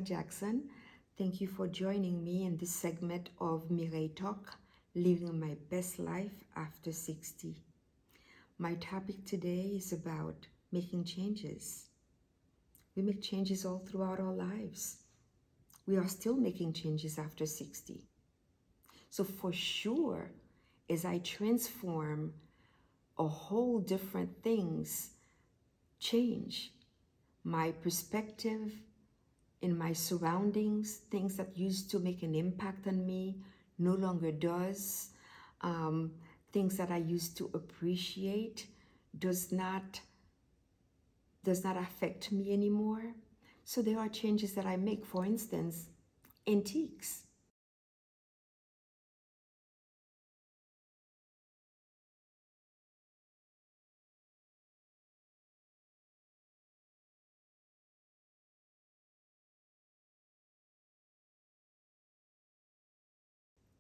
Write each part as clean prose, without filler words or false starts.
Sarah Jackson. Thank you for joining me in this segment of Mireille Talk, Living My Best Life After 60. My topic today is about making changes. We make changes all throughout our lives. We are still making changes after 60. So for sure, as I transform, a whole different things change. My perspective in my surroundings, things that used to make an impact on me no longer does. Things that I used to appreciate does not affect me anymore. So there are changes that I make. For instance, antiques.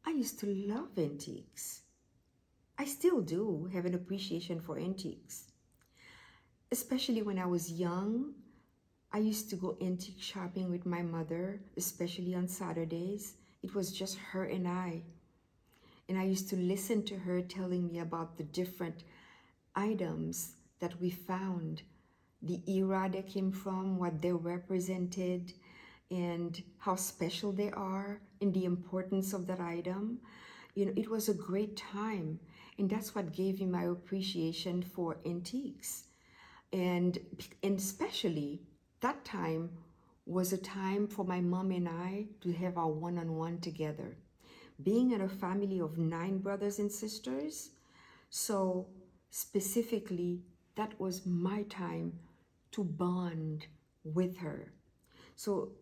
I used to love antiques. I still do have an appreciation for antiques. Especially when I was young, I used to go antique shopping with my mother, especially on Saturdays. It was just her and I. And I used to listen to her telling me about the different items that we found, the era they came from, what they represented, and how special they are, and the importance of that item. You know, it was a great time, and that's what gave me my appreciation for antiques. And especially that time was a time for my mom and I to have our one-on-one together. Being in a family of 9 brothers and sisters, so specifically, that was my time to bond with her. So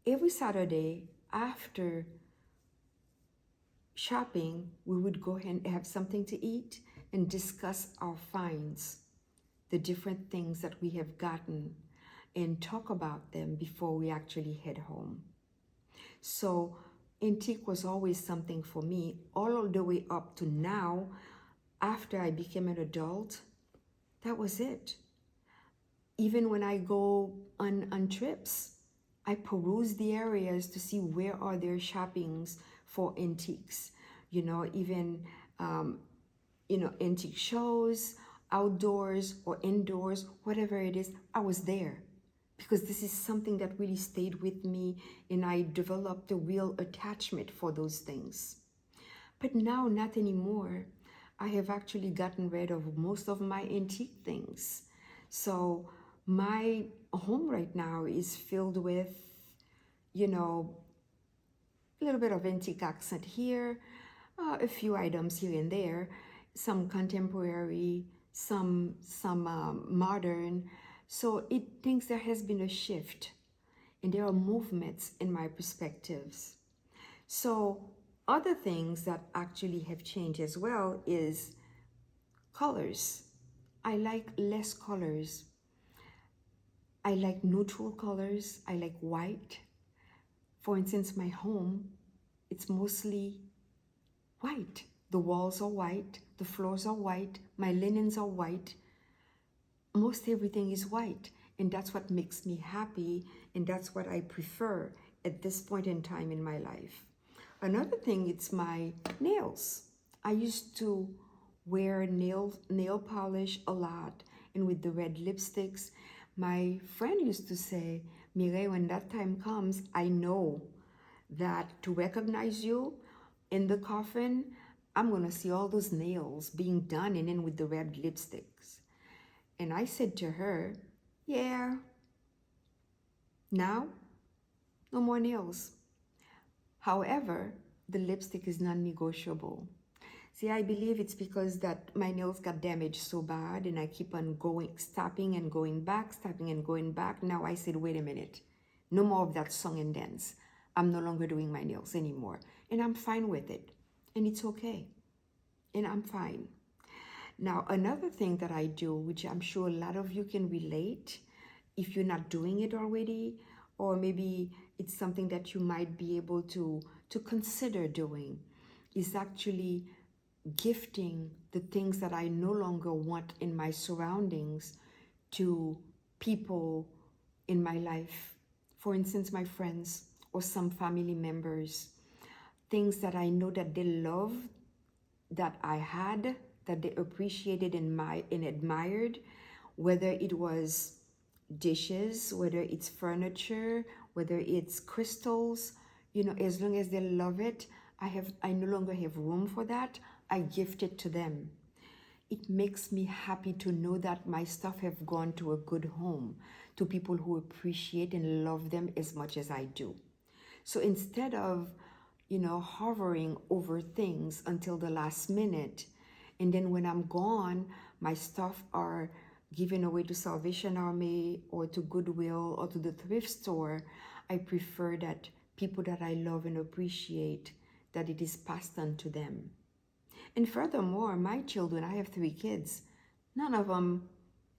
every Saturday after shopping, we would go and have something to eat and discuss our finds, the different things that we have gotten, and talk about them before we actually head home. So antique was always something for me all the way up to now. After I became an adult, that was it. Even when I go on trips, I peruse the areas to see where are there shoppings for antiques. You know, even, antique shows, outdoors or indoors, whatever it is, I was there. Because this is something that really stayed with me, and I developed a real attachment for those things. But now, not anymore. I have actually gotten rid of most of my antique things. So my home right now is filled with, a little bit of antique accent here, a few items here and there, some contemporary, some modern. So it thinks there has been a shift, and there are movements in my perspectives. So other things that actually have changed as well is colors. I like less colors. I like neutral colors. I like white. For instance, my home, it's mostly white. The walls are white. The floors are white. My linens are white. Most everything is white, and that's what makes me happy, and that's what I prefer at this point in time in my life. Another thing, it's my nails. I used to wear nail polish a lot, and with the red lipsticks, my friend used to say, Mireille, when that time comes, I know that to recognize you in the coffin, I'm gonna see all those nails being done and then with the red lipsticks. And I said to her, yeah, now, no more nails. However, the lipstick is non-negotiable. See, I believe it's because that my nails got damaged so bad, and I keep on stopping and going back, stopping and going back. Now I said, wait a minute, no more of that song and dance. I'm no longer doing my nails anymore, and I'm fine with it, and it's okay, and I'm fine. Now, another thing that I do, which I'm sure a lot of you can relate, if you're not doing it already, or maybe it's something that you might be able to consider doing, is actually gifting the things that I no longer want in my surroundings to people in my life. For instance, my friends or some family members, things that I know that they love, that I had, that they appreciated and admired, whether it was dishes, whether it's furniture, whether it's crystals, as long as they love it, I no longer have room for that. I gift it to them. It makes me happy to know that my stuff have gone to a good home, to people who appreciate and love them as much as I do. So instead of, hovering over things until the last minute, and then when I'm gone, my stuff are given away to Salvation Army or to Goodwill or to the thrift store, I prefer that people that I love and appreciate, that it is passed on to them. And furthermore, my children, I have 3 kids, none of them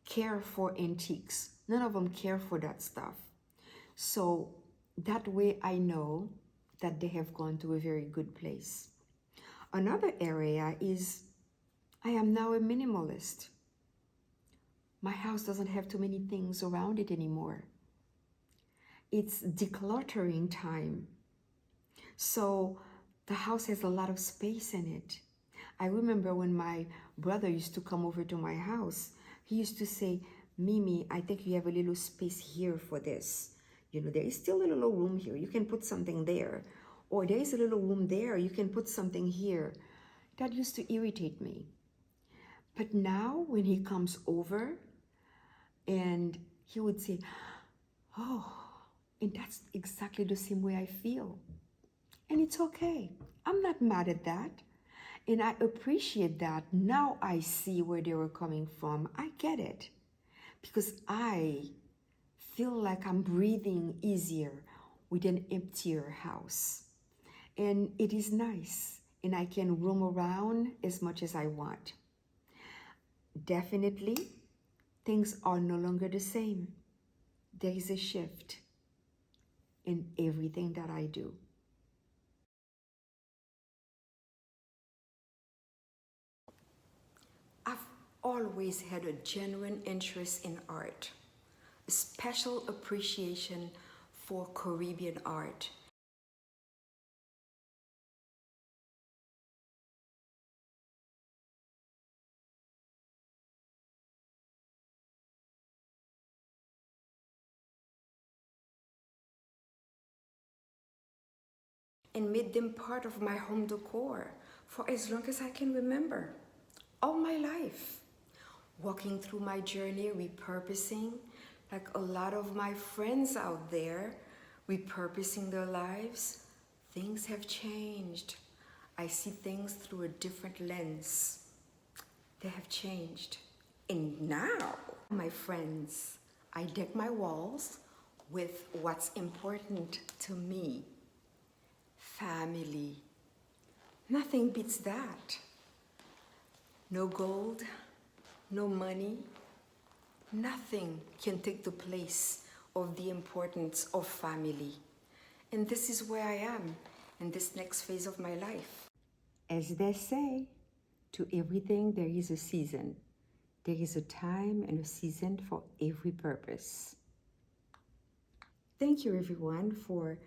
care for antiques. None of them care for that stuff. So that way I know that they have gone to a very good place. Another area is I am now a minimalist. My house doesn't have too many things around it anymore. It's decluttering time. So the house has a lot of space in it. I remember when my brother used to come over to my house, he used to say, Mimi, I think you have a little space here for this. There is still a little room here. You can put something there. Or there is a little room there. You can put something here. That used to irritate me. But now when he comes over and he would say, oh, and that's exactly the same way I feel. And it's okay. I'm not mad at that. And I appreciate that. Now I see where they were coming from. I get it. Because I feel like I'm breathing easier with an emptier house. And it is nice. And I can roam around as much as I want. Definitely, things are no longer the same. There is a shift in everything that I do. I've always had a genuine interest in art, a special appreciation for Caribbean art. And made them part of my home decor for as long as I can remember, all my life. Walking through my journey, repurposing, like a lot of my friends out there, repurposing their lives, things have changed. I see things through a different lens. They have changed. And now, my friends, I deck my walls with what's important to me. Family. Nothing beats that. No gold, no money, nothing can take the place of the importance of family. And this is where I am in this next phase of my life. As they say, to everything there is a season. There is a time and a season for every purpose. Thank you everyone for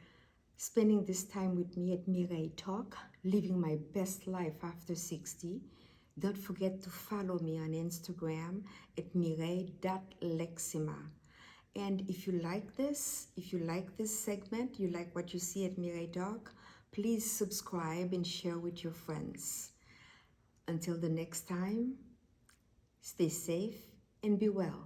spending this time with me at Mireille Talk, living my best life after 60. Don't forget to follow me on Instagram at mireille.lexima. And if you like this segment, you like what you see at Mireille Talk, please subscribe and share with your friends. Until the next time, stay safe and be well.